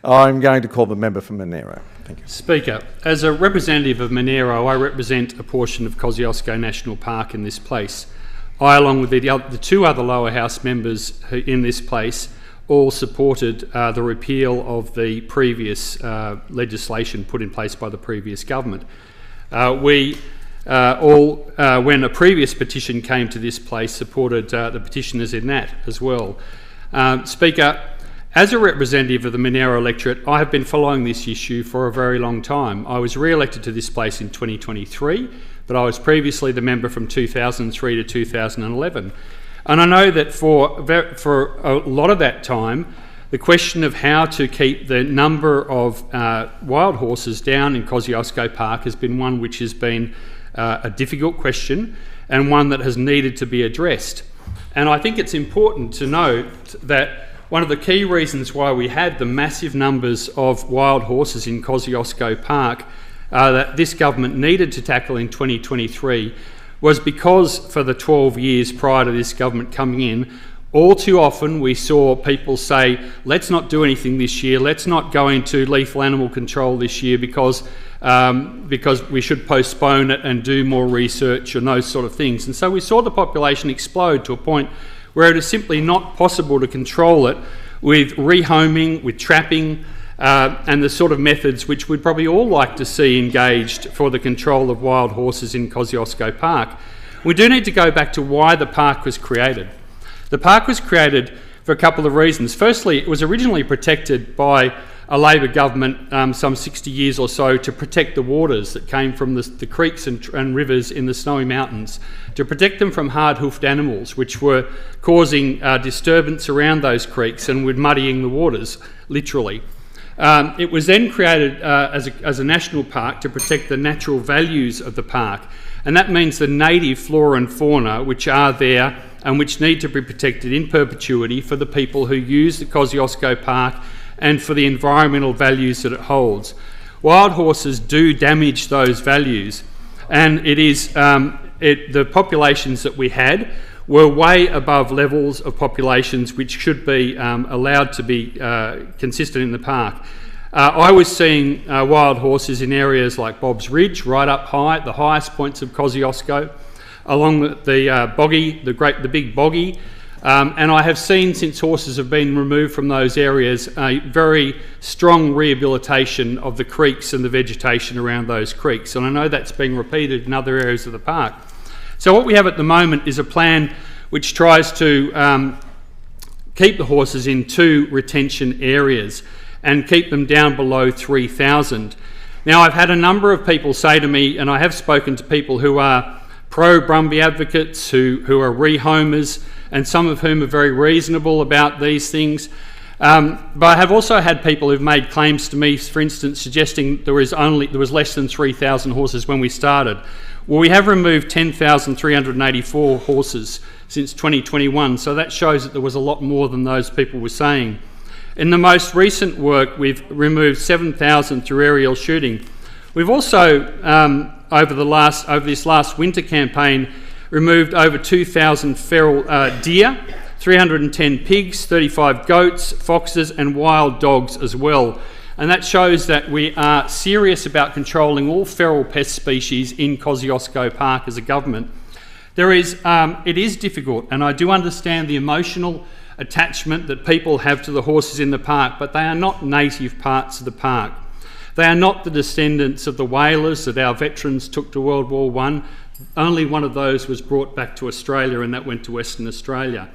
I'm going to call the member for Monero. Thank you. Speaker, as a representative of Monero, I represent a portion of Kosciuszko National Park in this place. I, along with the two other lower house members in this place, all supported the repeal of the previous legislation put in place by the previous government. We all, when a previous petition came to this place, supported the petitioners in that as well. Speaker, as a representative of the Monero electorate, I have been following this issue for a very long time. I was re-elected to this place in 2023, but I was previously the member from 2003 to 2011. And I know that for a lot of that time, the question of how to keep the number of wild horses down in Kosciuszko Park has been one which has been a difficult question and one that has needed to be addressed. And I think it's important to note that one of the key reasons why we had the massive numbers of wild horses in Kosciuszko Park that this government needed to tackle in 2023 was because for the 12 years prior to this government coming in, all too often we saw people say, let's not do anything this year, let's not go into lethal animal control this year because we should postpone it and do more research and those sort of things. And so we saw the population explode to a point where it is simply not possible to control it with rehoming, with trapping, and the sort of methods which we'd probably all like to see engaged for the control of wild horses in Kosciuszko Park. We do need to go back to why the park was created. The park was created for a couple of reasons. Firstly, it was originally protected by a Labor government some 60 years or so to protect the waters that came from the creeks and rivers in the Snowy Mountains, to protect them from hard-hoofed animals which were causing disturbance around those creeks and were muddying the waters, literally. It was then created as a national park to protect the natural values of the park, and that means the native flora and fauna which are there and which need to be protected in perpetuity for the people who use the Kosciuszko Park and for the environmental values that it holds. Wild horses do damage those values, and it is the populations that we had were way above levels of populations which should be allowed to be consistent in the park. I was seeing wild horses in areas like Bob's Ridge, right up high at the highest points of Kosciuszko, along the boggy, the big boggy, and I have seen, since horses have been removed from those areas, a very strong rehabilitation of the creeks and the vegetation around those creeks, and I know that's being repeated in other areas of the park. So what we have at the moment is a plan which tries to keep the horses in 2 retention areas and keep them down below 3,000. Now, I've had a number of people say to me, and I have spoken to people who are pro-Brumby advocates, who are rehomers, and some of whom are very reasonable about these things. But I have also had people who've made claims to me, for instance, suggesting there was less than 3,000 horses when we started. Well, we have removed 10,384 horses since 2021, so that shows that there was a lot more than those people were saying. In the most recent work, we've removed 7,000 through aerial shooting. We've also, over this last winter campaign, removed over 2,000 feral deer, 310 pigs, 35 goats, foxes and wild dogs as well. And that shows that we are serious about controlling all feral pest species in Kosciuszko Park as a government. It is difficult, and I do understand the emotional attachment that people have to the horses in the park, but they are not native parts of the park. They are not the descendants of the whalers that our veterans took to World War I. Only one of those was brought back to Australia, and that went to Western Australia.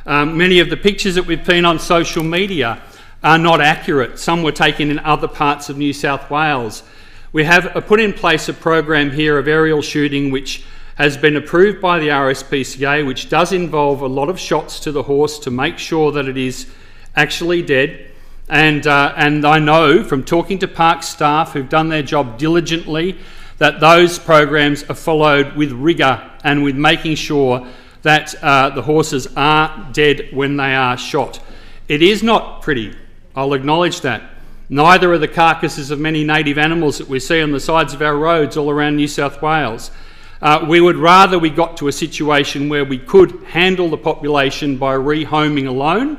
Many of the pictures that we've seen on social media are not accurate. Some were taken in other parts of New South Wales. We have put in place a program here of aerial shooting which has been approved by the RSPCA, which does involve a lot of shots to the horse to make sure that it is actually dead. And I know from talking to park staff who've done their job diligently that those programs are followed with rigour and with making sure that the horses are dead when they are shot. It is not pretty, I'll acknowledge that. Neither are the carcasses of many native animals that we see on the sides of our roads all around New South Wales. We would rather we got to a situation where we could handle the population by rehoming alone,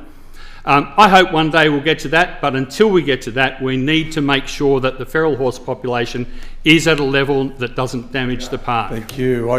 I hope one day we'll get to that, but until we get to that, we need to make sure that the feral horse population is at a level that doesn't damage the park. Thank you.